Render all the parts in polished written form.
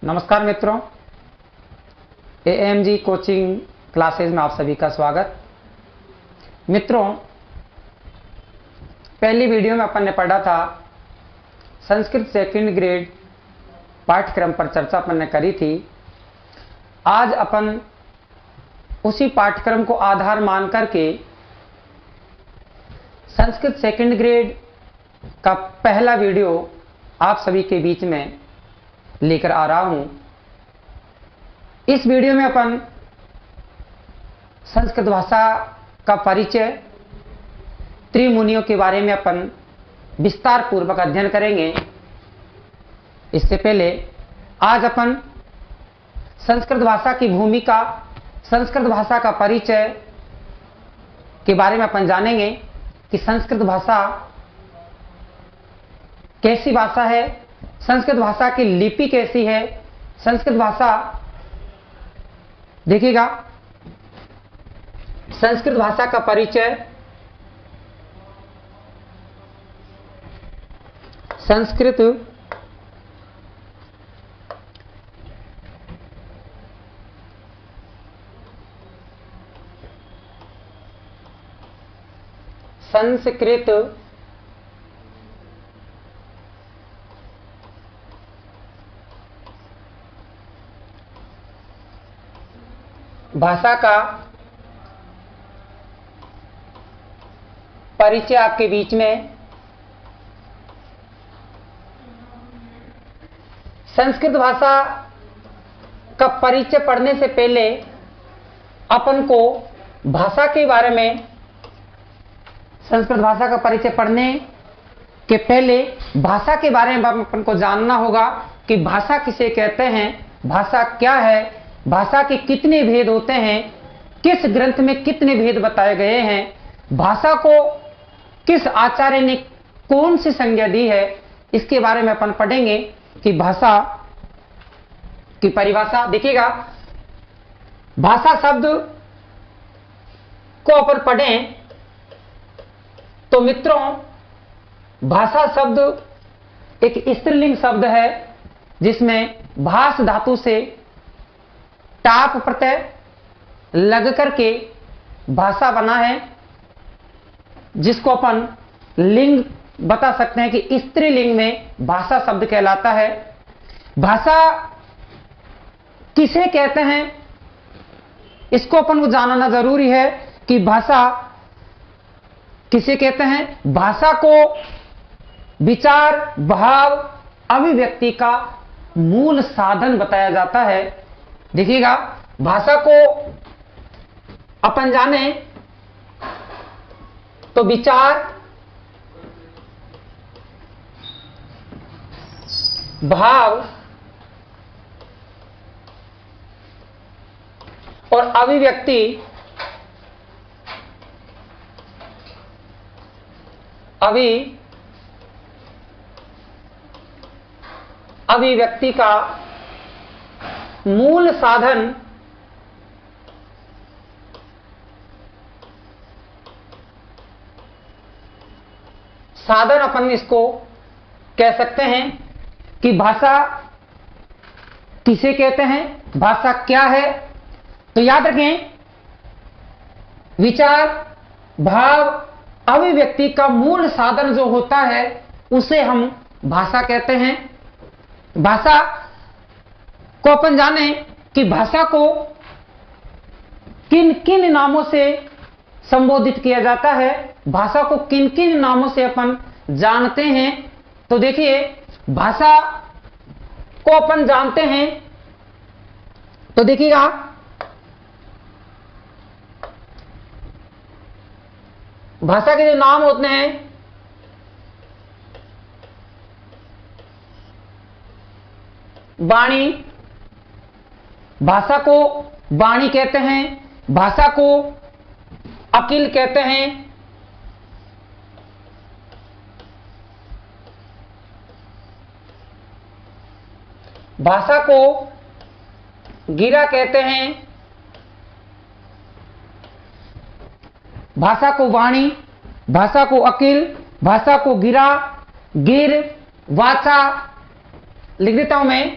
नमस्कार मित्रों, AMG coaching classes में आप सभी का स्वागत। मित्रों, पहली वीडियो में अपन ने पढ़ा था संस्कृत सेकंड ग्रेड पाठ्यक्रम पर चर्चा अपन ने करी थी। आज अपन उसी पाठ्यक्रम को आधार मान करके संस्कृत सेकंड ग्रेड का पहला वीडियो आप सभी के बीच में लेकर आ रहा हूं। इस वीडियो में अपन संस्कृत भाषा का परिचय, त्रिमुनियों के बारे में अपन विस्तार पूर्वक अध्ययन करेंगे। इससे पहले आज अपन संस्कृत भाषा की भूमिका, संस्कृत भाषा का परिचय के बारे में अपन जानेंगे कि संस्कृत भाषा कैसी भाषा है, संस्कृत भाषा की लिपि कैसी है। संस्कृत भाषा देखिएगा, संस्कृत भाषा का परिचय, संस्कृत भाषा का परिचय आपके बीच में। संस्कृत भाषा का परिचय पढ़ने से पहले अपन को भाषा के बारे में, संस्कृत भाषा का परिचय पढ़ने के पहले भाषा के बारे में अपन को जानना होगा कि भाषा किसे कहते हैं, भाषा क्या है, भाषा के कितने भेद होते हैं, किस ग्रंथ में कितने भेद बताए गए हैं, भाषा को किस आचार्य ने कौन सी संज्ञा दी है, इसके बारे में अपन पढ़ेंगे कि भाषा की परिभाषा। देखिएगा, भाषा शब्द को अपन पढ़ें तो मित्रों, भाषा शब्द एक स्त्रीलिंग शब्द है जिसमें भाष धातु से टाप प्रत्यय लग करके भाषा बना है, जिसको अपन लिंग बता सकते हैं कि स्त्रीलिंग में भाषा शब्द कहलाता है। भाषा किसे कहते हैं, इसको अपन को जानना जरूरी है कि भाषा किसे कहते हैं। भाषा को विचार, भाव, अभिव्यक्ति का मूल साधन बताया जाता है। देखिएगा, भाषा को अपन जाने तो विचार, भाव और अभिव्यक्ति अभिव्यक्ति का मूल साधन अपन इसको कह सकते हैं कि भाषा किसे कहते हैं, भाषा क्या है। तो याद रखें, विचार, भाव, अभिव्यक्ति का मूल साधन जो होता है उसे हम भाषा कहते हैं। भाषा को अपन जाने कि भाषा को किन किन नामों से संबोधित किया जाता है, भाषा को किन किन नामों से अपन जानते हैं। तो देखिए, भाषा को अपन जानते हैं तो देखिएगा, भाषा के जो नाम होते हैं, वाणी, भाषा को वाणी कहते हैं, भाषा को अकिल कहते हैं, भाषा को गिरा कहते हैं, भाषा को वाणी, भाषा को अकिल, भाषा को गिरा, गिर, वाचा लिख देता हूं मैं।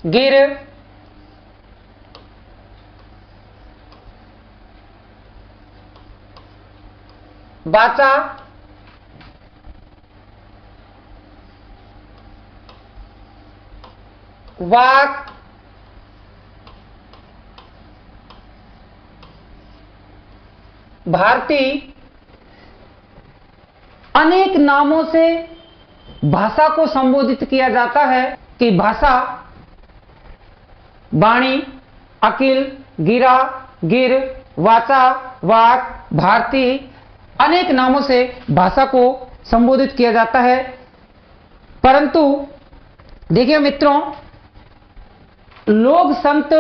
गिर, वाचा, वाक, भारती, अनेक नामों से भाषा को संबोधित किया जाता है कि भाषा वाणी, अकिल, गिरा, गिर, वाचा, वाक, भारती, अनेक नामों से भाषा को संबोधित किया जाता है। परंतु देखिए मित्रों, लोक संत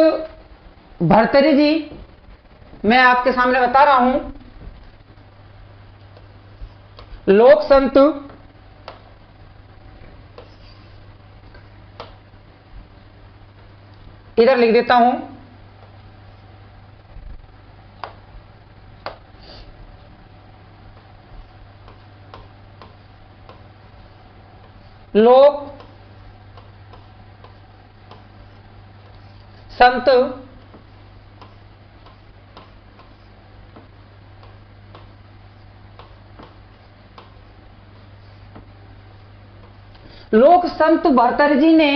भर्तृहरि जी, मैं आपके सामने बता रहा हूं, लोक संत इधर लिख देता हूं, लोक संत लोक संत भर्तृहरि जी ने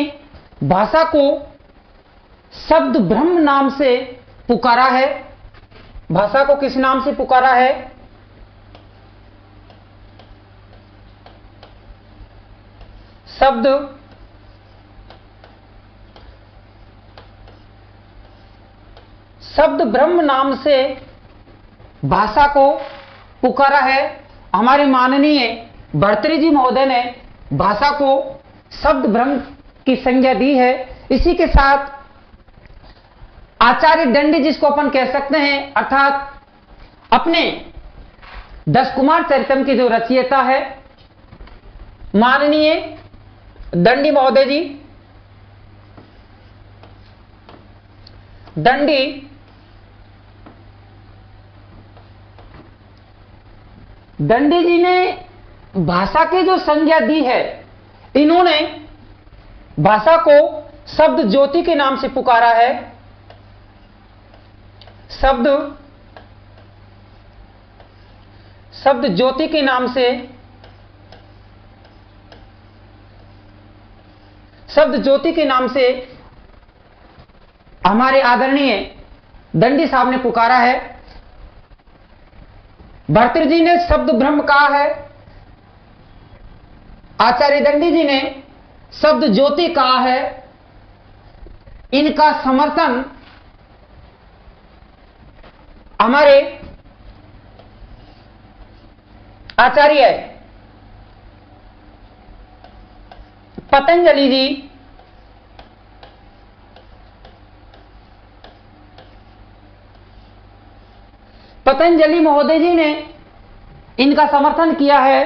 भाषा को शब्द ब्रह्म नाम से पुकारा है। भाषा को किस नाम से पुकारा है? शब्द ब्रह्म नाम से भाषा को पुकारा है। हमारे माननीय भर्तृहरि जी महोदय ने भाषा को शब्द ब्रह्म की संज्ञा दी है। इसी के साथ आचार्य दंडी, जिसको अपन कह सकते हैं, अर्थात अपने 10 कुमार चरितम की जो रचयिता है माननीय दंडी महोदय जी, दंडी जी ने भाषा की जो संज्ञा दी है, इन्होंने भाषा को शब्द ज्योति के नाम से पुकारा है। शब्द ज्योति के नाम से, शब्द ज्योति के नाम से हमारे आदरणीय दंडी साहब ने पुकारा है। भर्तृहरि जी ने शब्द ब्रह्म कहा है, आचार्य दंडी जी ने शब्द ज्योति कहा है। इनका समर्थन हमारे आचार्य पतंजलि जी, पतंजलि महोदय जी ने इनका समर्थन किया है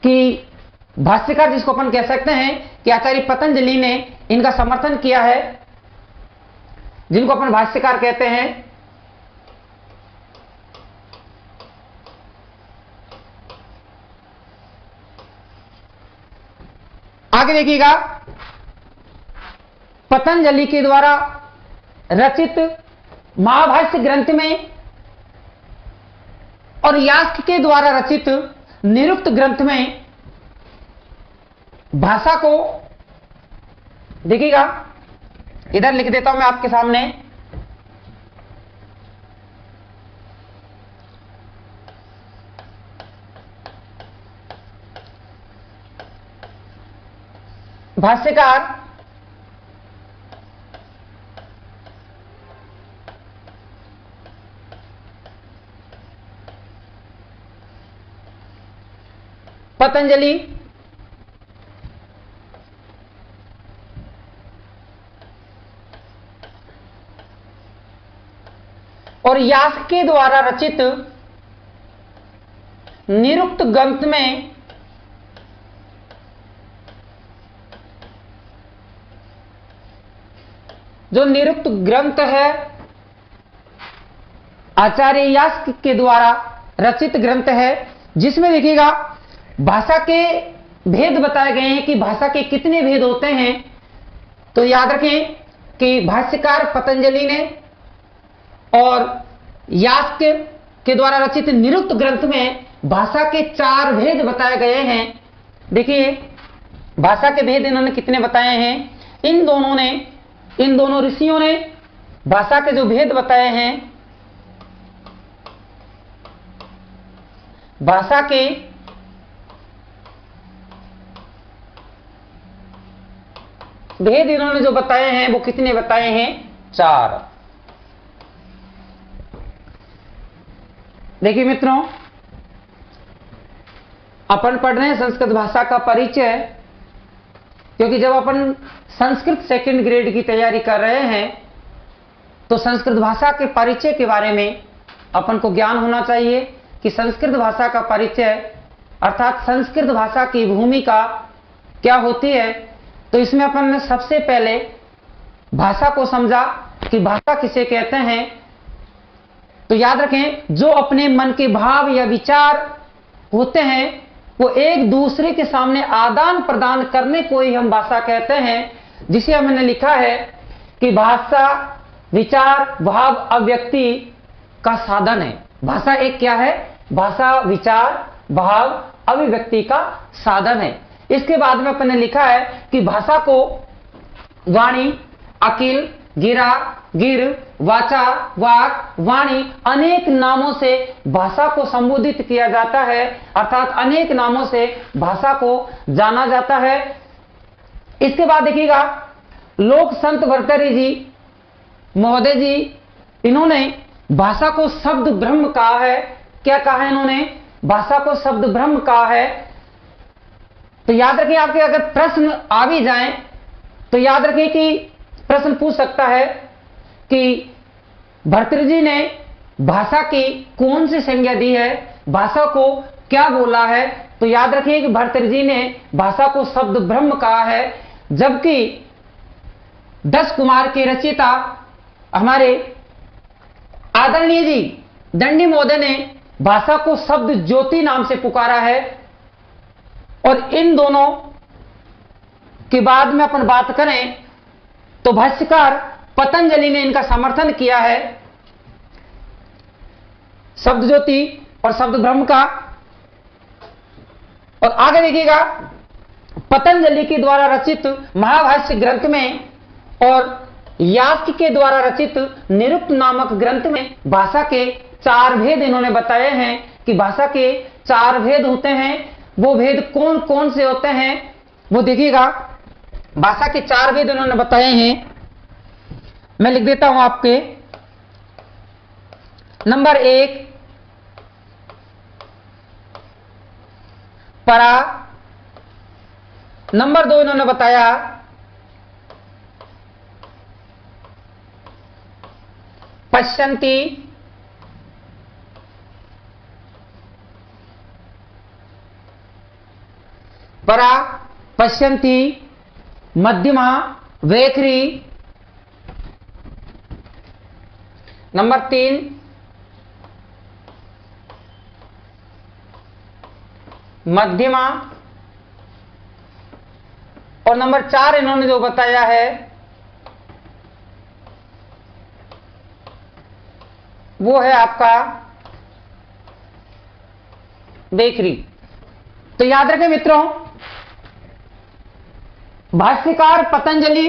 कि भाष्यकार, जिसको अपन कह सकते हैं कि आचार्य पतंजलि ने इनका समर्थन किया है, जिनको अपन भाष्यकार कहते हैं। आगे देखिएगा, पतंजलि के द्वारा रचित महाभाष्य ग्रंथ में और यास्क के द्वारा रचित निरुक्त ग्रंथ में भाषा को, देखिएगा इधर लिख देता हूं मैं आपके सामने, भाष्यकार पतंजलि और यास्क के द्वारा रचित निरुक्त ग्रंथ में जो निरुक्त ग्रंथ है आचार्य यास्क के द्वारा रचित ग्रंथ है, जिसमें देखिएगा भाषा के भेद बताए गए हैं कि भाषा के कितने भेद होते हैं। तो याद रखें कि भाष्यकार पतंजलि ने और यास्क के द्वारा रचित निरुक्त ग्रंथ में भाषा के 4 भेद बताए गए हैं। देखिए भाषा के भेद इन्होंने कितने बताए हैं। इन दोनों ऋषियों ने भाषा के जो भेद बताए हैं, भाषा के भेद इन्होंने जो बताए हैं वो कितने बताए हैं? 4। देखिए मित्रों, अपन पढ़ रहे हैं संस्कृत भाषा का परिचय, क्योंकि जब अपन संस्कृत सेकंड ग्रेड की तैयारी कर रहे हैं तो संस्कृत भाषा के परिचय के बारे में अपन को ज्ञान होना चाहिए कि संस्कृत भाषा का परिचय अर्थात संस्कृत भाषा की भूमिका क्या होती है। तो इसमें अपन ने सबसे पहले भाषा को समझा कि भाषा किसे कहते हैं। तो याद रखें, जो अपने मन के भाव या विचार होते हैं वो एक दूसरे के सामने आदान प्रदान करने को ही हम भाषा कहते हैं, जिसे हमने लिखा है कि भाषा विचार भाव अभिव्यक्ति का साधन है। भाषा एक क्या है? भाषा विचार भाव अभिव्यक्ति का साधन है। इसके बाद में अपन ने लिखा है कि भाषा को वाणी, अकिल, गिरा, गिर, वाचा, वाक, वाणी अनेक नामों से भाषा को संबोधित किया जाता है, अर्थात अनेक नामों से भाषा को जाना जाता है। इसके बाद देखिएगा, लोक संत भर्तृहरि जी महोदय जी, इन्होंने भाषा को शब्द ब्रह्म कहा है। क्या कहा है इन्होंने? भाषा को शब्द ब्रह्म कहा है। तो याद रखिए, आपके अगर प्रश्न आ भी जाएं तो याद रखिए कि प्रश्न पूछ सकता है कि भर्तृहरि जी ने भाषा की कौन सी संज्ञा दी है, भाषा को क्या बोला है। तो याद रखिए कि भर्तृहरि जी ने भाषा को शब्द ब्रह्म कहा है, जबकि 10 कुमार के रचयिता हमारे आदरणीय जी दंडी महोदय ने भाषा को शब्द ज्योति नाम से पुकारा है। और इन दोनों के बाद में अपन बात करें तो भाष्यकार पतंजलि ने इनका समर्थन किया है, शब्द ज्योति और शब्द ब्रह्म का। और आगे देखिएगा, पतंजलि के द्वारा रचित महाभाष्य ग्रंथ में और यास्क के द्वारा रचित निरुक्त नामक ग्रंथ में भाषा के 4 भेद इन्होंने बताए हैं कि भाषा के 4 भेद होते हैं। वो भेद कौन कौन से होते हैं वो देखिएगा। भाषा के 4 भेद इन्होंने बताए हैं, मैं लिख देता हूं आपके। नंबर 1 परा, नंबर 2 इन्होंने बताया पश्यन्ति, परा, पश्यन्ति, मध्यमा, वैखरी। नंबर 3 मध्यमा। और नंबर 4 इन्होंने जो बताया है वो है आपका वैखरी। तो याद रखें मित्रों, भाष्यकार पतंजलि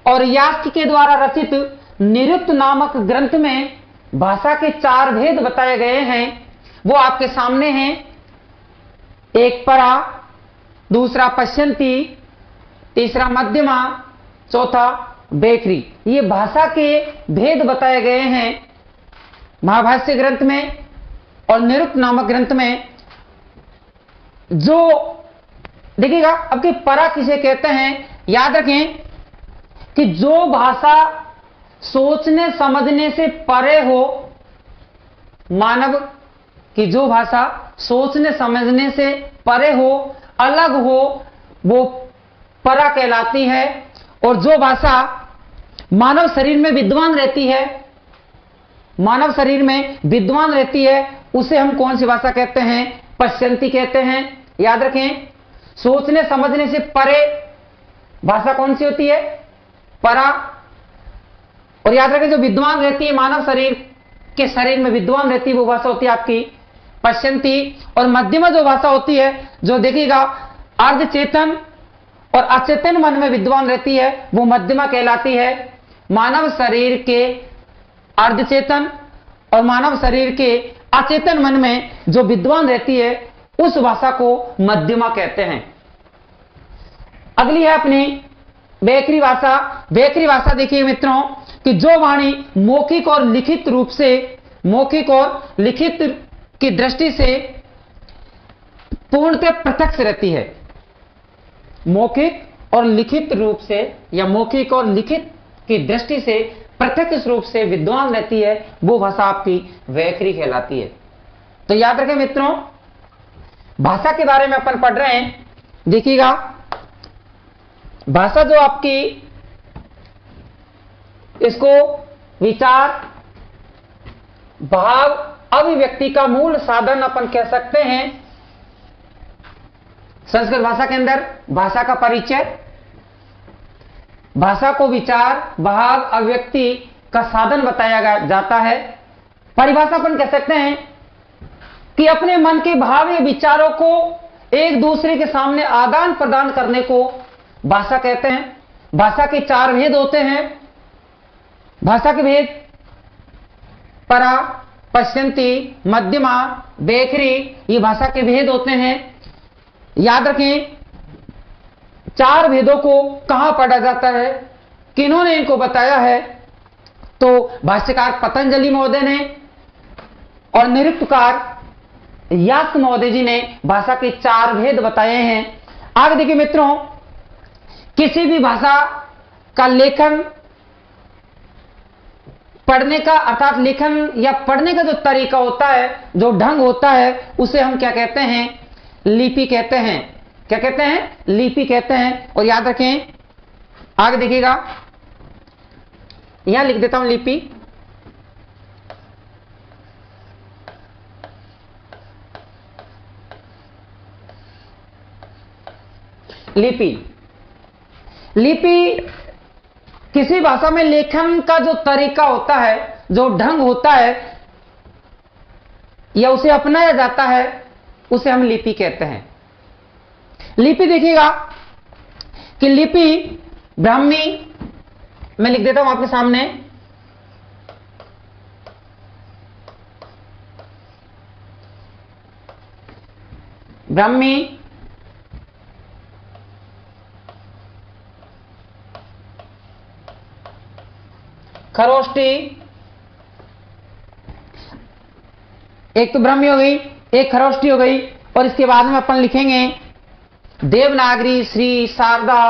और यास्क के द्वारा रचित निरुक्त नामक ग्रंथ में भाषा के 4 भेद बताए गए हैं। वो आपके सामने हैं। एक परा, दूसरा पश्यन्ति, तीसरा मध्यमा, चौथा वैखरी। ये भाषा के भेद बताए गए हैं महाभाष्य ग्रंथ में और निरुक्त नामक ग्रंथ में। जो देखिएगा, अब कि परा किसे कहते हैं, याद रखें कि जो भाषा सोचने समझने से परे हो, मानव की जो भाषा सोचने समझने से परे हो, अलग हो, वो परा कहलाती है। और जो भाषा मानव शरीर में विद्वान रहती है, मानव शरीर में विद्वान रहती है, उसे हम कौन सी भाषा कहते हैं? पश्यन्ति कहते हैं। याद रखें, सोचने समझने से परे भाषा कौन सी होती है? परा। और याद रखें जो विद्वान रहती है मानव शरीर के शरीर में विद्वान रहती है वो भाषा होती है आपकी पश्यंती। और मध्यमा जो भाषा होती है, जो देखिएगा अर्ध चेतन और अचेतन मन में विद्वान रहती है, वो मध्यमा कहलाती है। मानव शरीर के अर्धचेतन और मानव शरीर के अचेतन मन में जो विद्वान रहती है उस भाषा को मध्यमा कहते हैं। अगली है अपनी व्याकरी भाषा। व्याकरी भाषा देखिए मित्रों कि जो वाणी मौखिक और लिखित रूप से, मौखिक और लिखित की दृष्टि से पूर्णतः प्रत्यक्ष रहती है। मौखिक और लिखित रूप से या मौखिक और लिखित की दृष्टि से प्रत्यक्ष रूप से विद्वान रहती है, वो भाषा आपकी व्याकरी कहलाती है। तो याद रखें मित्रों, भाषा के बारे में अपन पढ़ रहे हैं। देखिएगा भाषा जो आपकी, इसको विचार, भाव, अभिव्यक्ति का मूल साधन अपन कह सकते हैं। संस्कृत भाषा के अंदर भाषा का परिचय, भाषा को विचार, भाव, अभिव्यक्ति का साधन बताया जाता है। परिभाषा अपन कह सकते हैं कि अपने मन के भाव या विचारों को एक दूसरे के सामने आदान प्रदान करने को भाषा कहते हैं। भाषा के 4 भेद होते हैं। भाषा के भेद परा, पश्यंती, मध्यमा, व्याकरी, ये भाषा के भेद होते हैं। याद रखें 4 भेदों को कहां पढ़ा जाता है, किन्होंने इनको बताया है? तो भाष्यकार पतंजलि महोदय ने और निरुक्तकार यास्क महोदय जी ने भाषा के 4 भेद बताए हैं। आगे देखिए मित्रों, किसी भी भाषा का लेखन, पढ़ने का अर्थात लेखन या पढ़ने का जो तरीका होता है, जो ढंग होता है, उसे हम क्या कहते हैं? लिपि कहते हैं। क्या कहते हैं? लिपि कहते हैं। और याद रखें, आगे देखिएगा, यहां लिख देता हूं लिपि। लिपि, लिपि किसी भाषा में लेखन का जो तरीका होता है, जो ढंग होता है या उसे अपनाया जाता है, उसे हम लिपि कहते हैं। लिपि देखिएगा कि लिपि ब्राह्मी, मैं लिख देता हूं आपके सामने, ब्राह्मी, खरोष्टी, एक तो ब्राह्मी हो गई, एक खरोष्टी हो गई, और इसके बाद में अपन लिखेंगे देवनागरी, श्री, शारदा,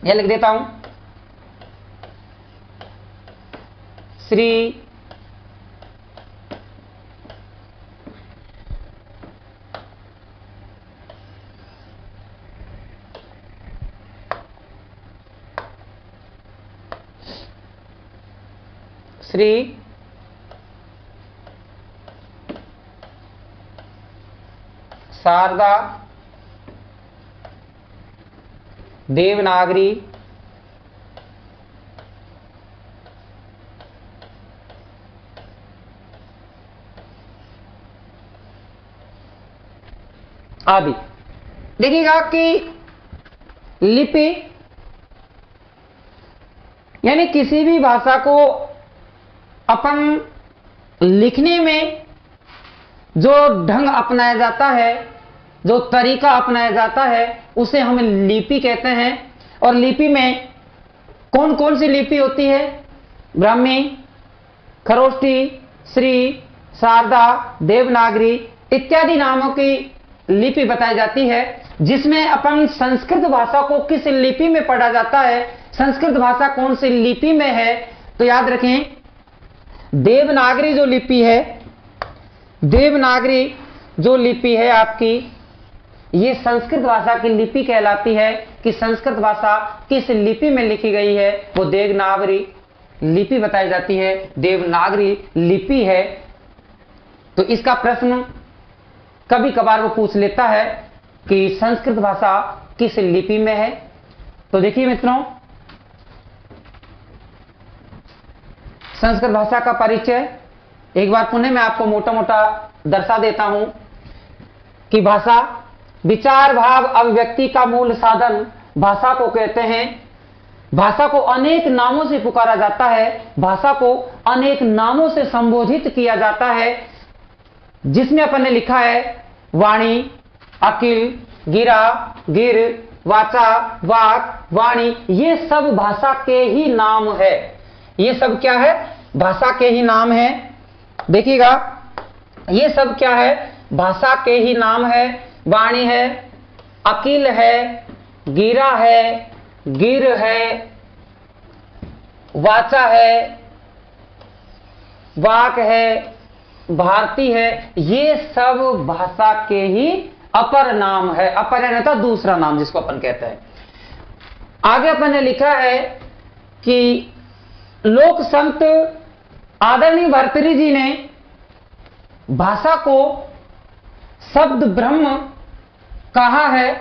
यह लिख देता हूं श्री, श्री, शारदा, देवनागरी, आदि। देखिएगा कि लिपि यानी किसी भी भाषा को अपन लिखने में जो ढंग अपनाया जाता है, जो तरीका अपनाया जाता है, उसे हम लिपि कहते हैं। और लिपि में कौन कौन सी लिपि होती है? ब्राह्मी, खरोष्टी, श्री, शारदा, देवनागरी इत्यादि नामों की लिपि बताई जाती है, जिसमें अपन संस्कृत भाषा को किस लिपि में पढ़ा जाता है, संस्कृत भाषा कौन सी लिपि में है। तो याद रखें, देवनागरी जो लिपि है, देवनागरी जो लिपि है आपकी, ये संस्कृत भाषा की लिपि कहलाती है। कि संस्कृत भाषा किस लिपि में लिखी गई है, वो देवनागरी लिपि बताई जाती है, देवनागरी लिपि है। तो इसका प्रश्न कभी कभार वो पूछ लेता है कि संस्कृत भाषा किस लिपि में है। तो देखिए मित्रों, संस्कृत भाषा का परिचय एक बार पुनः मैं आपको मोटा मोटा दर्शा देता हूं कि भाषा विचार, भाव, अभिव्यक्ति का मूल साधन भाषा को कहते हैं। भाषा को अनेक नामों से पुकारा जाता है, भाषा को अनेक नामों से संबोधित किया जाता है, जिसमें अपन ने लिखा है वाणी, अकिल, गिरा, गिर, वाचा, वाक, वाणी, ये सब भाषा के ही नाम है। ये सब क्या है? भाषा के ही नाम है। देखिएगा, ये सब क्या है? भाषा के ही नाम है। वाणी है, अकिल है, गिरा है, गिर है, वाचा है, वाक है, भारती है, ये सब भाषा के ही अपर नाम है। अपर है ना दूसरा नाम जिसको अपन कहते हैं। आगे अपन ने लिखा है कि लोक संत आदरणीय भर्तृहरि जी ने भाषा को शब्द ब्रह्म कहा है।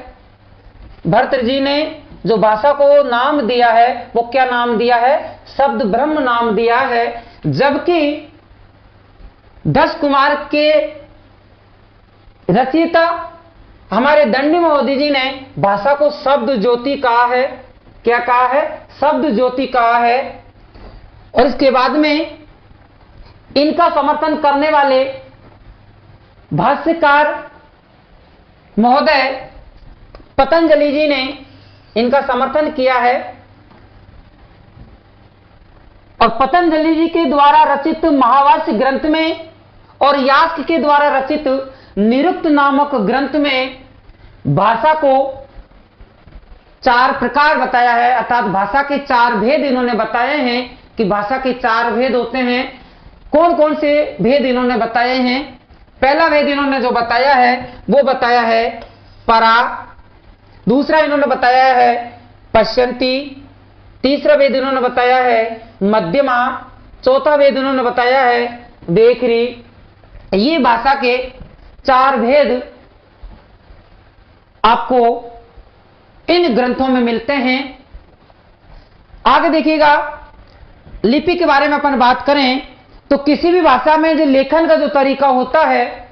भर्तृहरि जी ने जो भाषा को नाम दिया है वो क्या नाम दिया है? शब्द ब्रह्म नाम दिया है। जबकि 10 कुमार के रचयिता हमारे दंडी महोदय जी ने भाषा को शब्द ज्योति कहा है। क्या कहा है? शब्द ज्योति कहा है। और इसके बाद में इनका समर्थन करने वाले भाष्यकार महोदय पतंजलि जी ने इनका समर्थन किया है। और पतंजलि जी के द्वारा रचित महाभाष्य ग्रंथ में और यास्क के द्वारा रचित निरुक्त नामक ग्रंथ में भाषा को 4 प्रकार बताया है, अर्थात भाषा के 4 भेद इन्होंने बताए हैं कि भाषा के 4 भेद होते हैं। कौन कौन से भेद इन्होंने बताए हैं? पहला भेद इन्होंने जो बताया है वो बताया है परा, दूसरा इन्होंने बताया है पश्यंती, तीसरा भेद इन्होंने बताया है मध्यमा, चौथा भेद इन्होंने बताया है देखरी। ये भाषा के 4 भेद आपको इन ग्रंथों में मिलते हैं। आगे देखिएगा, लिपि के बारे में अपन बात करें तो किसी भी भाषा में जो लेखन का जो तरीका होता है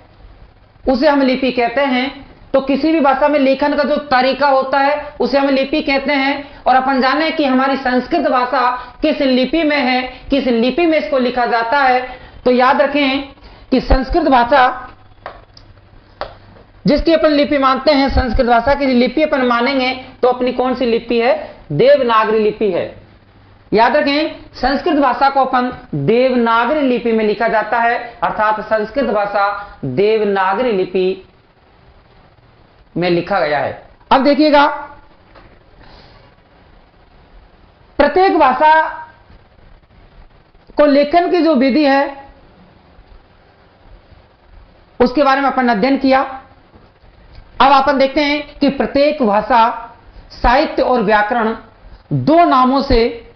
उसे हम लिपि कहते हैं। तो किसी भी भाषा में लेखन का जो तरीका होता है उसे हम लिपि कहते हैं। और अपन जाने कि हमारी संस्कृत भाषा किस लिपि में है, किस लिपि में इसको लिखा जाता है। तो याद रखें कि संस्कृत भाषा जिसकी अपन लिपि मानते हैं, संस्कृत भाषा की लिपि अपन मानेंगे तो अपनी कौन सी लिपि है? देवनागरी लिपि है। याद रखें, संस्कृत भाषा को अपन देवनागरी लिपि में लिखा जाता है, अर्थात संस्कृत भाषा देवनागरी लिपि में लिखा गया है। अब देखिएगा, प्रत्येक भाषा को लेखन की जो विधि है उसके बारे में अपन अध्ययन किया। अब अपन देखते हैं कि प्रत्येक भाषा साहित्य और व्याकरण 2 नामों से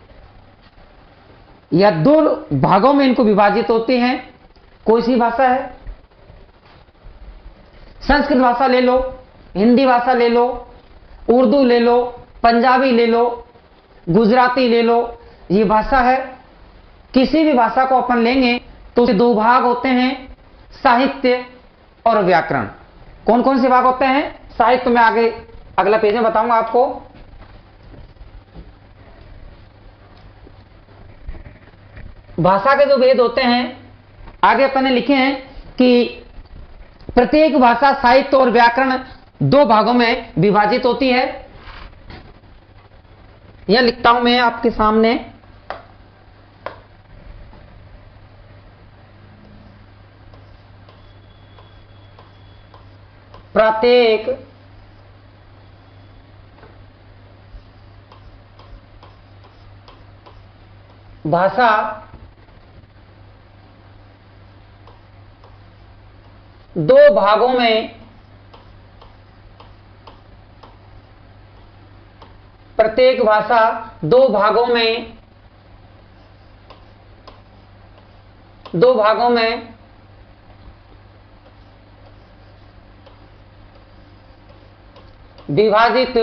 या 2 भागों में इनको विभाजित होती हैं। कोई सी भाषा है? संस्कृत भाषा ले लो, हिंदी भाषा ले लो, उर्दू ले लो, पंजाबी ले लो, गुजराती ले लो, ये भाषा है। किसी भी भाषा को अपन लेंगे तो उसके 2 भाग होते हैं, साहित्य और व्याकरण। कौन कौन से भाग होते हैं? साहित्य में आगे अगला पेज में बताऊंगा आपको। भाषा के जो भेद होते हैं आगे अपन ने लिखे हैं कि प्रत्येक भाषा साहित्य और व्याकरण 2 भागों में विभाजित होती है। यह लिखता हूं मैं आपके सामने। प्रत्येक भाषा दो भागों में प्रत्येक भाषा 2 भागों में विभाजित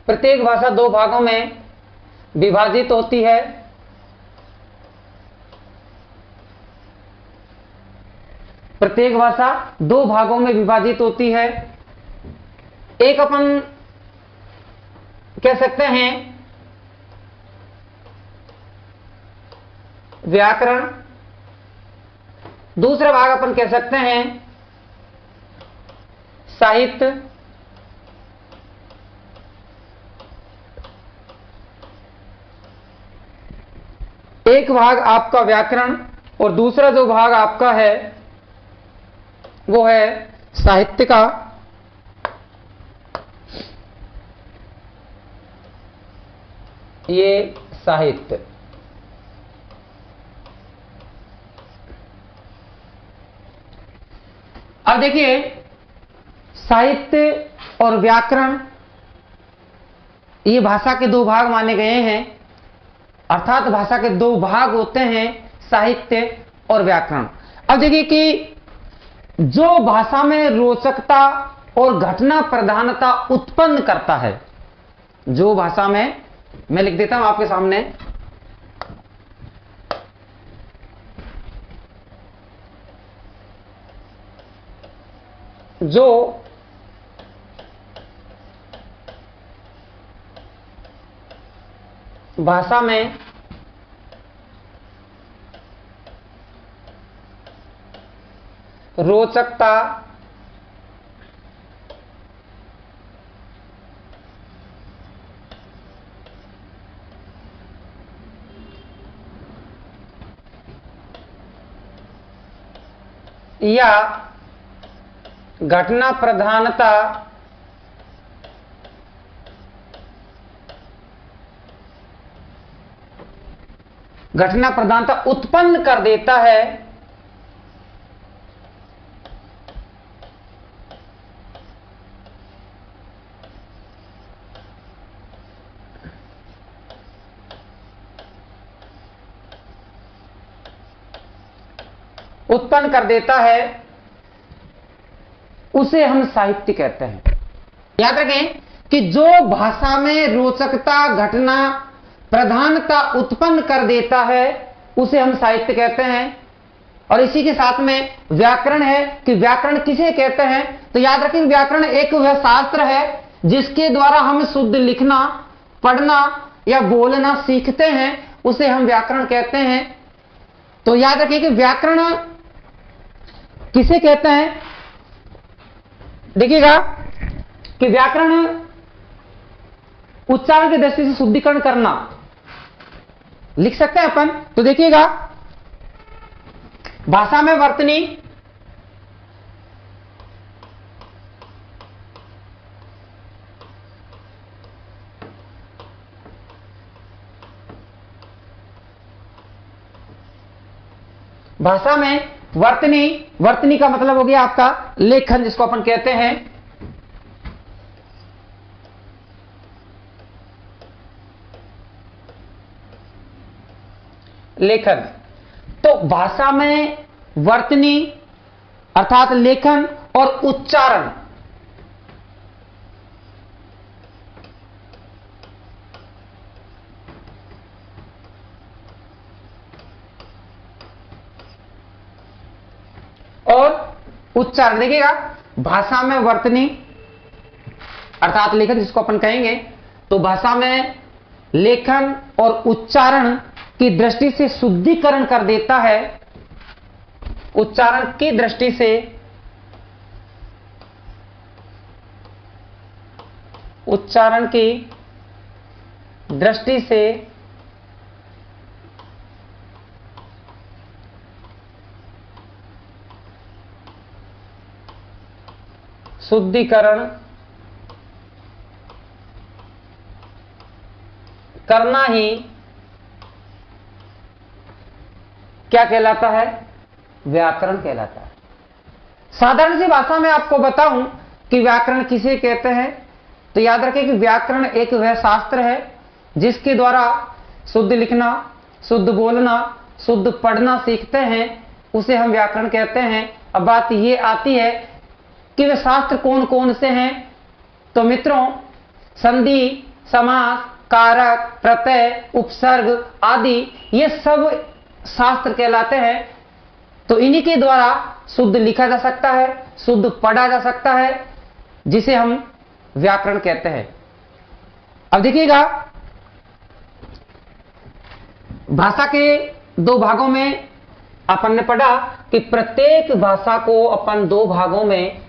प्रत्येक भाषा दो भागों में विभाजित होती है। प्रत्येक भाषा दो भागों में विभाजित होती है। एक अपन कह सकते हैं व्याकरण, दूसरा भाग अपन कह सकते हैं साहित्य, एक भाग आपका व्याकरण और दूसरा जो भाग आपका है वो है साहित्य का। ये साहित्य। अब देखिए, साहित्य और व्याकरण ये भाषा के दो भाग माने गए हैं, अर्थात भाषा के दो भाग होते हैं, साहित्य और व्याकरण। अब देखिए कि जो भाषा में रोचकता और घटना प्रधानता उत्पन्न करता है, जो भाषा में, मैं लिख देता हूं आपके सामने, जो भाषा में रोचकता या घटना प्रधानता उत्पन्न कर देता है, उसे हम साहित्य कहते हैं। याद रखें कि जो भाषा में रोचकता, घटना प्रधानता उत्पन्न कर देता है उसे हम साहित्य कहते हैं। और इसी के साथ में व्याकरण है कि व्याकरण किसे कहते हैं, तो याद रखें व्याकरण एक वह शास्त्र है जिसके द्वारा हम शुद्ध लिखना, पढ़ना या बोलना सीखते हैं, उसे हम व्याकरण कहते हैं। तो याद रखिए कि व्याकरण किसे कहते हैं, देखिएगा कि व्याकरण उच्चारण की दृष्टि से शुद्धिकरण करना लिख सकते हैं अपन। तो देखिएगा, भाषा में वर्तनी, भाषा में वर्तनी, वर्तनी का मतलब हो गया आपका लेखन, जिसको अपन कहते हैं। लेखन। तो भाषा में वर्तनी अर्थात लेखन और उच्चारण, देखिएगा, भाषा में वर्तनी अर्थात लेखन जिसको अपन कहेंगे, तो भाषा में लेखन और उच्चारण की दृष्टि से शुद्धिकरण कर देता है, उच्चारण की दृष्टि से शुद्धिकरण करना ही क्या कहलाता है, व्याकरण कहलाता है। साधारण सी भाषा में आपको बताऊं कि व्याकरण किसे कहते हैं, तो याद रखें कि व्याकरण एक वह शास्त्र है जिसके द्वारा शुद्ध लिखना, शुद्ध बोलना, शुद्ध पढ़ना सीखते हैं, उसे हम व्याकरण कहते हैं। अब बात ये आती है कि वे शास्त्र कौन कौन से हैं। तो मित्रों, संधि, समास, कारक, प्रत्यय, उपसर्ग आदि ये सब शास्त्र कहलाते हैं। तो इन्हीं के द्वारा शुद्ध लिखा जा सकता है, शुद्ध पढ़ा जा सकता है, जिसे हम व्याकरण कहते हैं। अब देखिएगा, भाषा के दो भागों में अपन ने पढ़ा कि प्रत्येक भाषा को अपन दो भागों में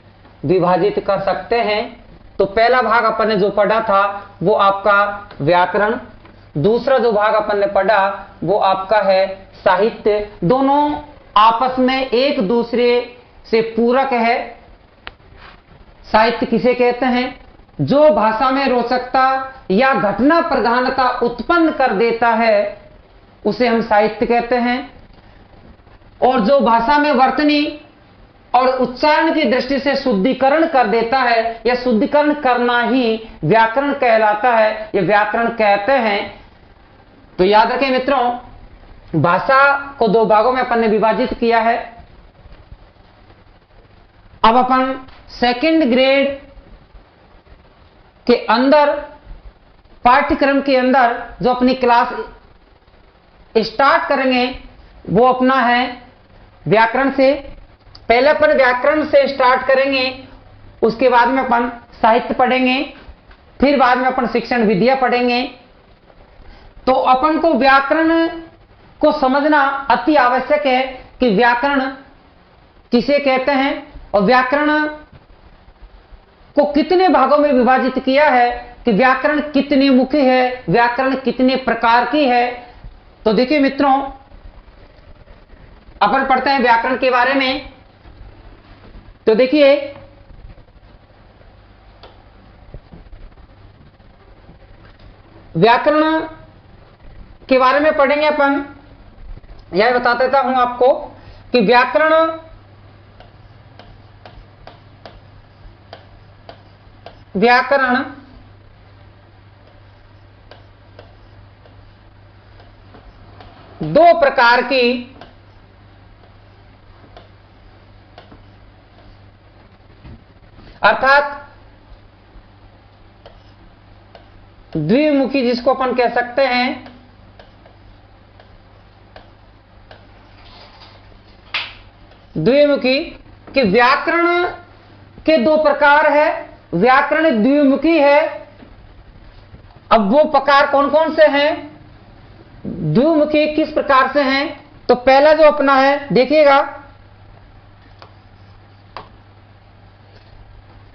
विभाजित कर सकते हैं। तो पहला भाग अपन ने जो पढ़ा था वो आपका व्याकरण, दूसरा जो भाग अपन ने पढ़ा वो आपका है साहित्य। दोनों आपस में एक दूसरे से पूरक है। साहित्य किसे कहते हैं? जो भाषा में रोचकता या घटना प्रधानता उत्पन्न कर देता है उसे हम साहित्य कहते हैं। और जो भाषा में वर्तनी और उच्चारण की दृष्टि से शुद्धिकरण कर देता है, या शुद्धिकरण करना ही व्याकरण कहलाता है, ये व्याकरण कहते हैं। तो याद रखें मित्रों, भाषा को दो भागों में अपन ने विभाजित किया है। अब अपन सेकंड ग्रेड के अंदर, पाठ्यक्रम के अंदर जो अपनी क्लास स्टार्ट करेंगे वो अपना है व्याकरण से। पहले अपन व्याकरण से स्टार्ट करेंगे, उसके बाद में अपन साहित्य पढ़ेंगे, फिर बाद में अपन शिक्षण विद्या पढ़ेंगे। तो अपन को व्याकरण को समझना अति आवश्यक है कि व्याकरण किसे कहते हैं और व्याकरण को कितने भागों में विभाजित किया है, कि व्याकरण कितने मुखी है, व्याकरण कितने प्रकार की है। तो देखिए मित्रों, अपन पढ़ते हैं व्याकरण के बारे में। तो देखिए, व्याकरण के बारे में पढ़ेंगे अपन। यह बता देता हूं आपको कि व्याकरण दो प्रकार की अर्थात द्विमुखी जिसको अपन कह सकते हैं, द्विमुखी कि व्याकरण के दो प्रकार है, व्याकरण द्विमुखी है। अब वो प्रकार कौन कौन से हैं, द्विमुखी किस प्रकार से हैं? तो पहला जो अपना है, देखिएगा,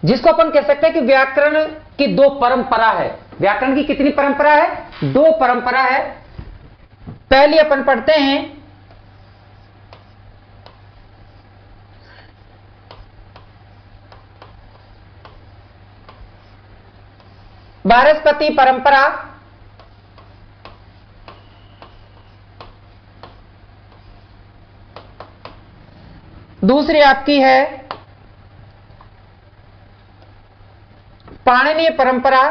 जिसको अपन कह सकते हैं कि व्याकरण की दो परंपरा है। व्याकरण की कितनी परंपरा है? दो परंपरा है। पहली अपन पढ़ते हैं वाचस्पति परंपरा, दूसरी आपकी है पाणिनीय परंपरा,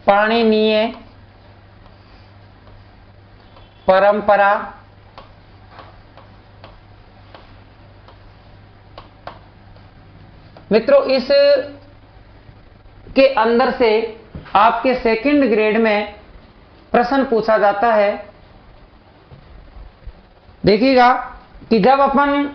पाणिनीय परंपरा, मित्रों इस के अंदर से आपके सेकंड ग्रेड में प्रश्न पूछा जाता है। देखिएगा कि जब अपन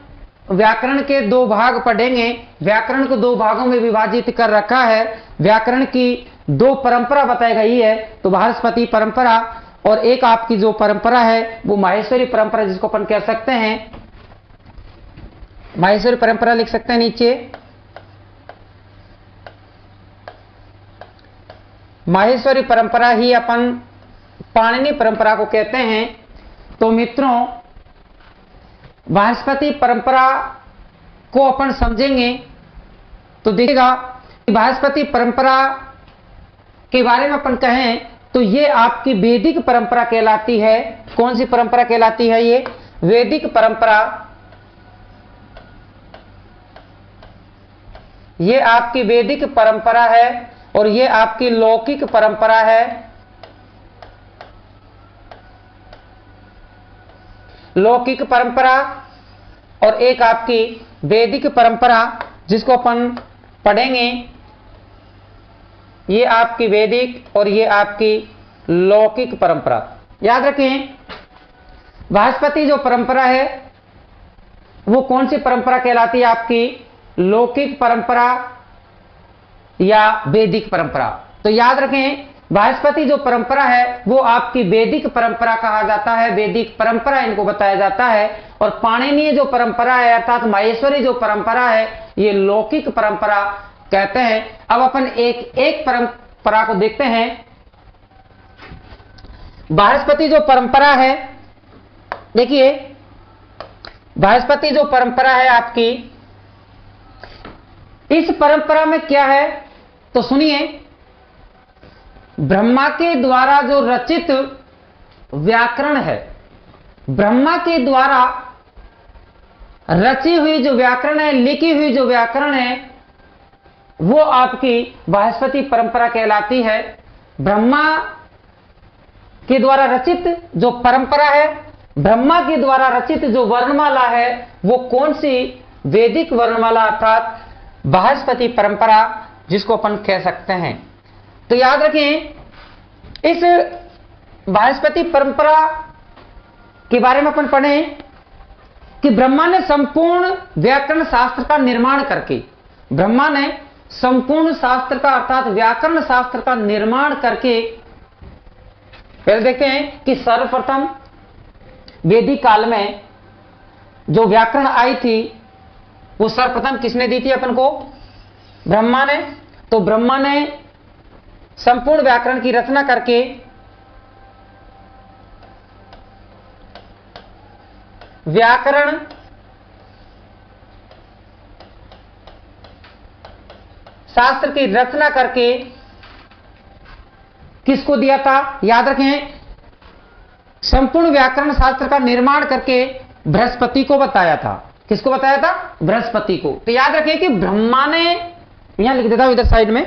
व्याकरण के दो भाग पढ़ेंगे, व्याकरण को दो भागों में विभाजित कर रखा है, व्याकरण की दो परंपरा बताई गई है, तो वाचस्पति परंपरा और एक आपकी जो परंपरा है वो माहेश्वरी परंपरा, जिसको अपन कह सकते हैं माहेश्वरी परंपरा, लिख सकते हैं नीचे। माहेश्वरी परंपरा ही अपन पाणिनी परंपरा को कहते हैं। तो मित्रों, वाचस्पति परंपरा को अपन समझेंगे तो देखिएगा कि वाचस्पति परंपरा के बारे में अपन कहें तो ये आपकी वैदिक परंपरा कहलाती है। कौन सी परंपरा कहलाती है? ये वैदिक परंपरा। ये आपकी वैदिक परंपरा है और ये आपकी लौकिक परंपरा है। लौकिक परंपरा और एक आपकी वैदिक परंपरा जिसको अपन पढ़ेंगे, ये आपकी वैदिक और ये आपकी लौकिक परंपरा। याद रखें, बृहस्पति जो परंपरा है वो कौन सी परंपरा कहलाती है? आपकी लौकिक परंपरा या वैदिक परंपरा। तो याद रखें, बृहस्पति जो परंपरा है वो आपकी वैदिक परंपरा कहा जाता है, वैदिक परंपरा इनको बताया जाता है। और पाणिनीय जो परंपरा है अर्थात माहेश्वरी जो परंपरा है ये लौकिक परंपरा कहते हैं। अब अपन एक एक परंपरा को देखते हैं। बृहस्पति जो परंपरा है, देखिए बृहस्पति जो परंपरा है आपकी, इस परंपरा में क्या है तो सुनिए, ब्रह्मा के द्वारा जो रचित व्याकरण है, ब्रह्मा के द्वारा रची हुई जो व्याकरण है, लिखी हुई जो व्याकरण है, वो आपकी बृहस्पति परंपरा कहलाती है। ब्रह्मा के द्वारा रचित जो परंपरा है, ब्रह्मा के द्वारा रचित जो वर्णमाला है, वो कौन सी? वैदिक वर्णमाला अर्थात बृहस्पति परंपरा जिसको अपन कह सकते हैं। तो याद रखें, इस बृहस्पति परंपरा के बारे में अपन पढ़ें कि ब्रह्मा ने संपूर्ण व्याकरण शास्त्र का निर्माण करके, ब्रह्मा ने संपूर्ण शास्त्र का अर्थात व्याकरण शास्त्र का निर्माण करके, पहले देखते हैं कि सर्वप्रथम वैदिक काल में जो व्याकरण आई थी वो सर्वप्रथम किसने दी थी अपन को? ब्रह्मा ने। तो ब्रह्मा ने संपूर्ण व्याकरण की रचना करके व्याकरण शास्त्र की रचना करके किसको दिया था? याद रखें, संपूर्ण व्याकरण शास्त्र का निर्माण करके बृहस्पति को बताया था। किसको बताया था? बृहस्पति को। तो याद रखें कि ब्रह्मा ने, यहां लिख देता हूं इधर साइड में,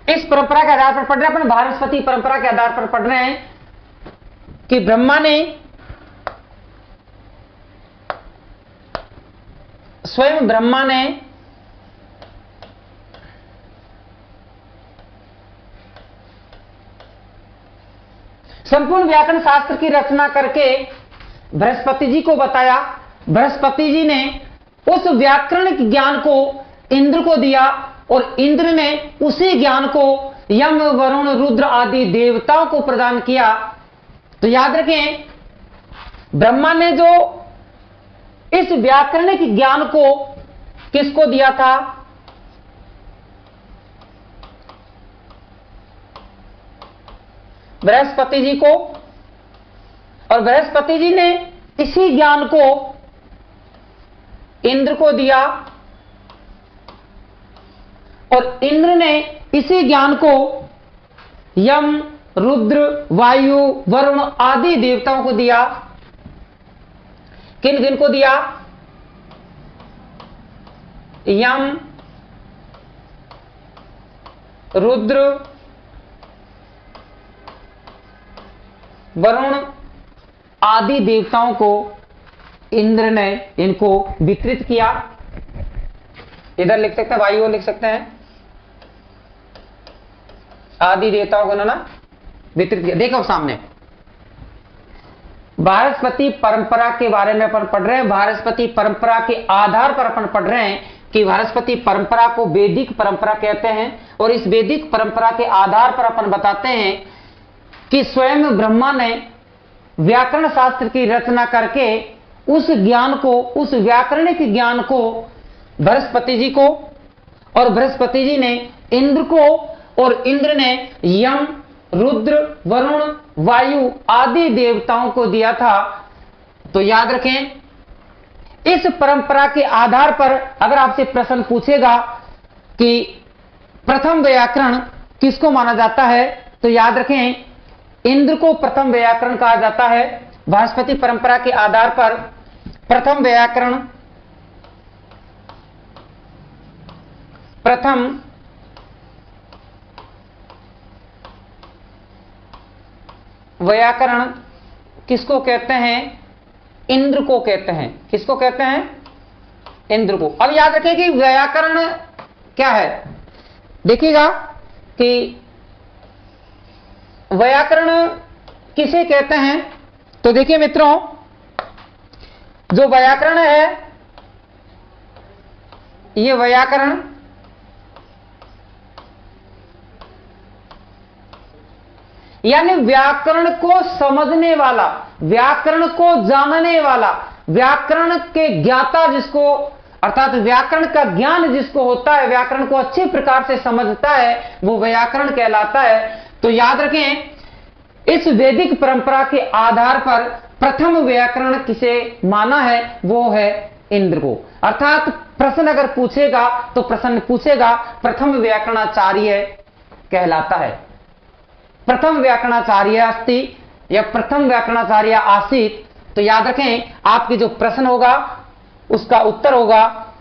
इस परंपरा के आधार पर पढ़ रहे हैं अपन, बृहस्पति परंपरा के आधार पर पढ़ रहे हैं कि ब्रह्मा ने स्वयं ब्रह्मा ने संपूर्ण व्याकरण शास्त्र की रचना करके बृहस्पति जी को बताया। बृहस्पति जी ने उस व्याकरण ज्ञान को इंद्र को दिया और इंद्र ने उसी ज्ञान को यम, वरुण, रुद्र आदि देवताओं को प्रदान किया। तो याद रखें, ब्रह्मा ने जो इस व्याकरणिक ज्ञान को किसको दिया था? बृहस्पति जी को। और बृहस्पति जी ने इसी ज्ञान को इंद्र को दिया और इंद्र ने इसी ज्ञान को यम, रुद्र, वायु, वरुण आदि देवताओं को दिया। किन किन को दिया? यम, रुद्र, वरुण आदि देवताओं को इंद्र ने इनको वितरित किया। इधर लिख सकते हैं, वायु लिख सकते हैं, आदि देवताओं को ना वितरित किया। देखो सामने बृहस्पति परंपरा के बारे में अपन पढ़ रहे हैं। बृहस्पति परंपरा के आधार पर अपन पढ़ रहे हैं कि बृहस्पति परंपरा को वैदिक परंपरा कहते हैं और इस वैदिक परंपरा के आधार पर अपन बताते हैं कि स्वयं ब्रह्मा ने व्याकरण शास्त्र की रचना करके उस ज्ञान को, उस व्याकरणिक ज्ञान को बृहस्पति जी को, और बृहस्पति जी ने इंद्र को, और इंद्र ने यम, रुद्र, वरुण, वायु आदि देवताओं को दिया था। तो याद रखें, इस परंपरा के आधार पर अगर आपसे प्रश्न पूछेगा कि प्रथम व्याकरण किसको माना जाता है? तो याद रखें, इंद्र को प्रथम व्याकरण कहा जाता है। बृहस्पति परंपरा के आधार पर प्रथम व्याकरण किसको कहते हैं? इंद्र को कहते हैं। किसको कहते हैं? इंद्र को। अब याद रखें कि व्याकरण क्या है। देखिएगा कि व्याकरण किसे कहते हैं। तो देखिए मित्रों, जो व्याकरण है, ये व्याकरण यानी व्याकरण को समझने वाला, व्याकरण को जानने वाला, व्याकरण के ज्ञाता जिसको, अर्थात व्याकरण का ज्ञान जिसको होता है, व्याकरण को अच्छे प्रकार से समझता है, वो व्याकरण कहलाता है। तो याद रखें, इस वैदिक परंपरा के आधार पर प्रथम व्याकरण किसे माना है? वो है इंद्र को। अर्थात प्रश्न अगर पूछेगा तो प्रश्न पूछेगा प्रथम व्याकरणाचार्य कहलाता है। प्रथम व्याकरणाचार्य अस्ति या प्रथम व्याकरणाचार्य आसीत। तो याद रखें, आपकी जो प्रश्न होगा उसका उत्तर होगा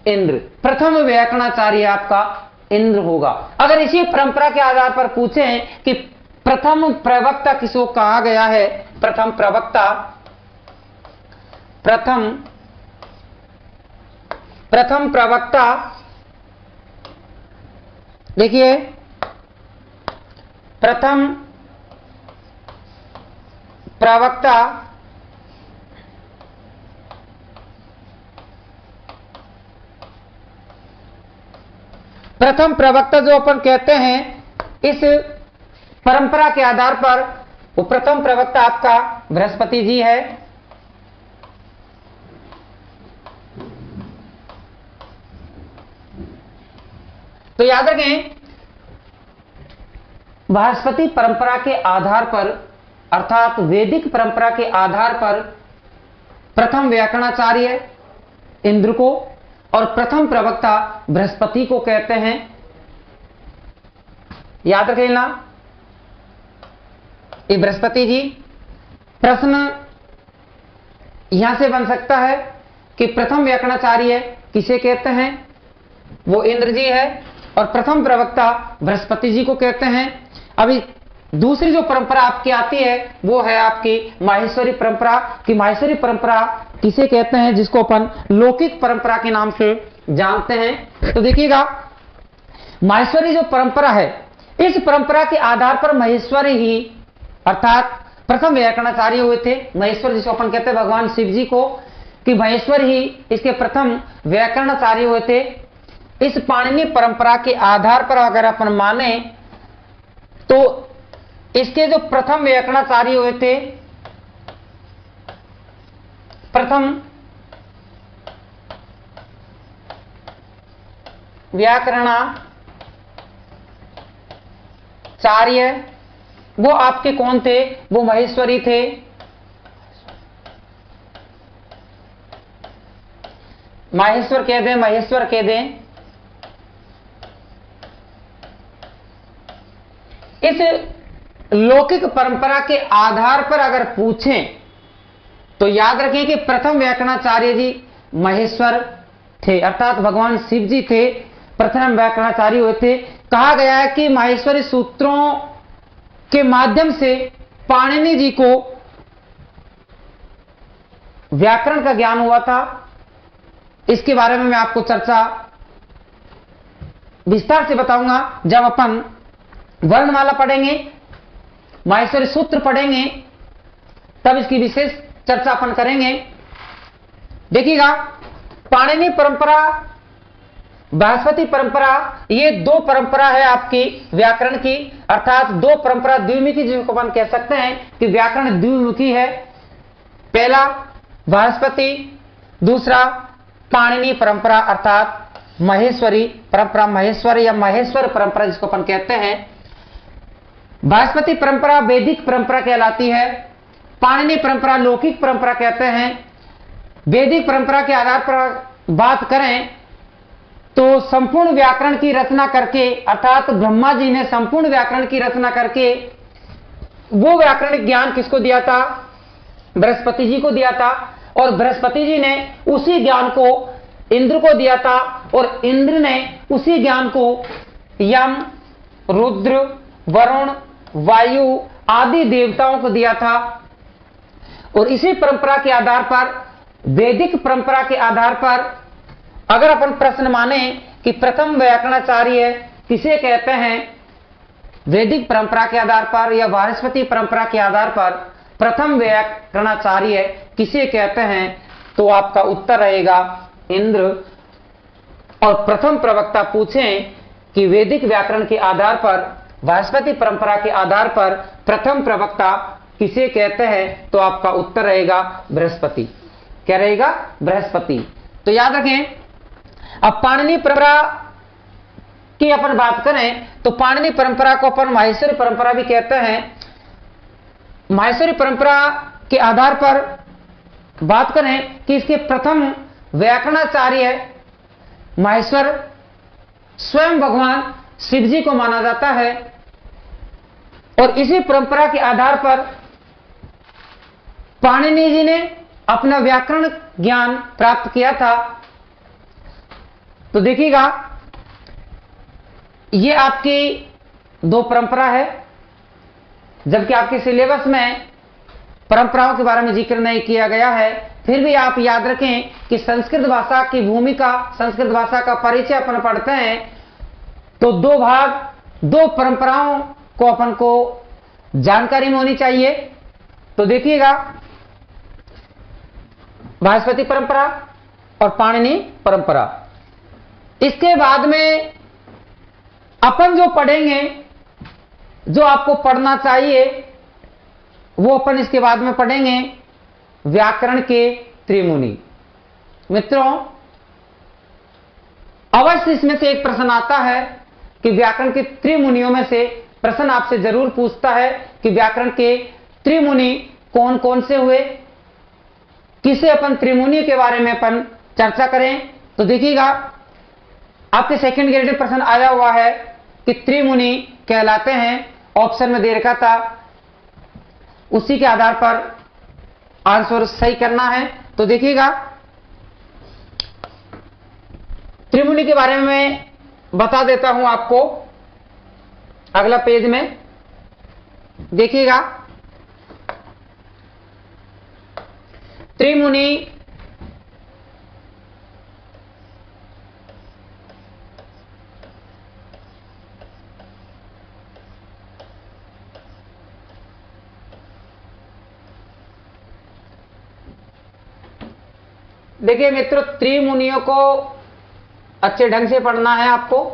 इंद्र। प्रथम व्याकरणाचार्य आपका इंद्र होगा। अगर इसी परंपरा के आधार पर पूछें कि प्रथम प्रवक्ता किसको कहा गया है? प्रथम प्रवक्ता देखिए, प्रथम प्रवक्ता जो अपन कहते हैं, इस परंपरा के आधार पर वो प्रथम प्रवक्ता आपका बृहस्पति जी है। तो याद रखें, बृहस्पति परंपरा के आधार पर, अर्थात वैदिक परंपरा के आधार पर प्रथम व्याकरणाचार्य इंद्र को और प्रथम प्रवक्ता बृहस्पति को कहते हैं। याद रख लेना, ये बृहस्पति जी। प्रश्न यहां से बन सकता है कि प्रथम व्याकरणाचार्य किसे कहते हैं? वो इंद्र जी है और प्रथम प्रवक्ता बृहस्पति जी को कहते हैं। अभी दूसरी जो परंपरा आपकी आती है वो है आपकी माहेश्वरी परंपरा। कि माहेश्वरी परंपरा किसे कहते हैं? जिसको अपन लौकिक परंपरा के नाम से जानते हैं। तो देखिएगा, माहेश्वरी जो परंपरा है, इस परंपरा के आधार पर महेश्वरी ही, अर्थात प्रथम व्याकरणाचार्य हुए थे। महेश्वर जिसको अपन कहते हैं भगवान शिव जी को, कि महेश्वर ही इसके प्रथम व्याकरणाचार्य हुए थे। इस पाणिनि परंपरा के आधार पर अगर अपन माने तो इसके जो प्रथम व्याकरणाचार्य हुए थे, प्रथम व्याकरणाचार्य वो आपके कौन थे? वो महेश्वरी थे। माहेश्वर कह दें, महेश्वर कह दें। इस लौकिक परंपरा के आधार पर अगर पूछें तो याद रखें कि प्रथम व्याकरणाचार्य जी महेश्वर थे, अर्थात भगवान शिव जी थे, प्रथम व्याकरणाचार्य हुए थे। कहा गया है कि माहेश्वरी सूत्रों के माध्यम से पाणिनि जी को व्याकरण का ज्ञान हुआ था। इसके बारे में मैं आपको चर्चा विस्तार से बताऊंगा जब अपन वर्णमाला पढ़ेंगे, माहेश्वरी सूत्र पढ़ेंगे, तब इसकी विशेष चर्चा अपन करेंगे। देखिएगा, पाणिनि परंपरा, बृहस्पति परंपरा, ये दो परंपरा है आपकी व्याकरण की, अर्थात दो परंपरा द्विमुखी, जिसको अपन कह सकते हैं कि व्याकरण द्विमुखी है। पहला बृहस्पति, दूसरा पाणिनि परंपरा अर्थात महेश्वरी परंपरा, महेश्वर या महेश्वर परंपरा जिसको अपन कहते हैं। बृहस्पति परंपरा वैदिक परंपरा कहलाती है, पाणिनि परंपरा लौकिक परंपरा कहते हैं। वैदिक परंपरा के आधार पर बात करें तो संपूर्ण व्याकरण की रचना करके, अर्थात ब्रह्मा जी ने संपूर्ण व्याकरण की रचना करके वो व्याकरणिक ज्ञान किसको दिया था? बृहस्पति जी को दिया था। और बृहस्पति जी ने उसी ज्ञान को इंद्र को दिया था, और इंद्र ने उसी ज्ञान को यम, रुद्र, वरुण, वायु आदि देवताओं को दिया था। और इसी परंपरा के आधार पर, वैदिक परंपरा के आधार पर अगर अपन प्रश्न माने कि प्रथम व्याकरणाचार्य किसे कहते हैं, वैदिक परंपरा के आधार पर या बृहस्पति परंपरा के आधार पर प्रथम व्याकरणाचार्य किसे कहते हैं, तो आपका उत्तर रहेगा इंद्र। और प्रथम प्रवक्ता पूछें कि वैदिक व्याकरण के आधार पर, बृहस्पति परंपरा के आधार पर प्रथम प्रवक्ता किसे कहते हैं, तो आपका उत्तर रहेगा बृहस्पति। क्या रहेगा? बृहस्पति। तो याद रखें, अब पाणिनि परंपरा की अपन बात करें तो पाणिनि परंपरा को अपन माहेश्वरी परंपरा भी कहते हैं। माहेश्वरी परंपरा के आधार पर बात करें कि इसके प्रथम व्याकरणाचार्य माहेश्वर स्वयं भगवान शिव जी को माना जाता है। और इसी परंपरा के आधार पर पाणिनि जी ने अपना व्याकरण ज्ञान प्राप्त किया था। तो देखिएगा, ये आपकी दो परंपरा है, जबकि आपके सिलेबस में परंपराओं के बारे में जिक्र नहीं किया गया है। फिर भी आप याद रखें कि संस्कृत भाषा की भूमिका, संस्कृत भाषा का परिचय अपन पढ़ते हैं तो दो भाग, दो परंपराओं को अपन को जानकारी में होनी चाहिए। तो देखिएगा, बृहस्पति परंपरा और पाणिनि परंपरा। इसके बाद में अपन जो पढ़ेंगे, जो आपको पढ़ना चाहिए, वो अपन इसके बाद में पढ़ेंगे व्याकरण के त्रिमुनि। मित्रों, अवश्य इसमें से एक प्रश्न आता है कि व्याकरण के त्रिमुनियों में से प्रश्न आपसे जरूर पूछता है कि व्याकरण के त्रिमुनि कौन कौन से हुए, किसे अपन त्रिमुनि के बारे में अपन चर्चा करें। तो देखिएगा, आपके सेकंड ग्रेड में प्रश्न आया हुआ है कि त्रिमुनि कहलाते हैं, ऑप्शन में दे रखा था, उसी के आधार पर आंसर सही करना है। तो देखिएगा, त्रिमुनि के बारे में बता देता हूं आपको अगला पेज में। देखिएगा, त्रिमुनि देखिए मित्रों, त्रिमुनियों को अच्छे ढंग से पढ़ना है आपको।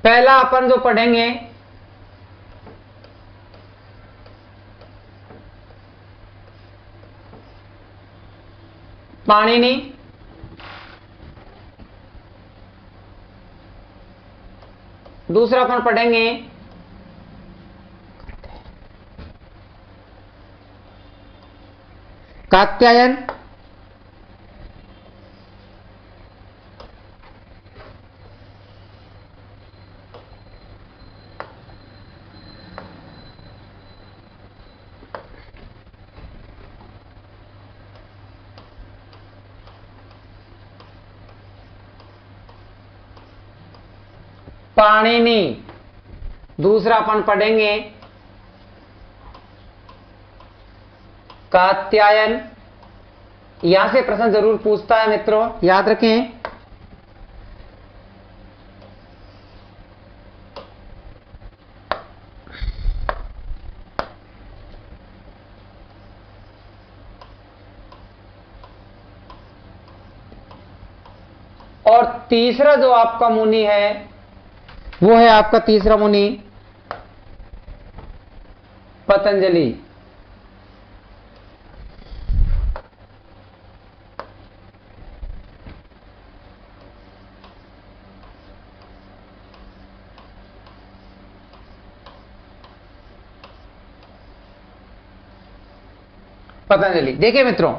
पहला अपन जो पढ़ेंगे पाणिनि, दूसरा अपन पढ़ेंगे कात्यायन, पाणिनि, दूसरा अपन पढ़ेंगे कात्यायन। यहां से प्रश्न जरूर पूछता है मित्रों, याद रखें। और तीसरा जो आपका मुनि है वो है आपका तीसरा मुनि पतंजलि। पतंजलि। देखिए मित्रों,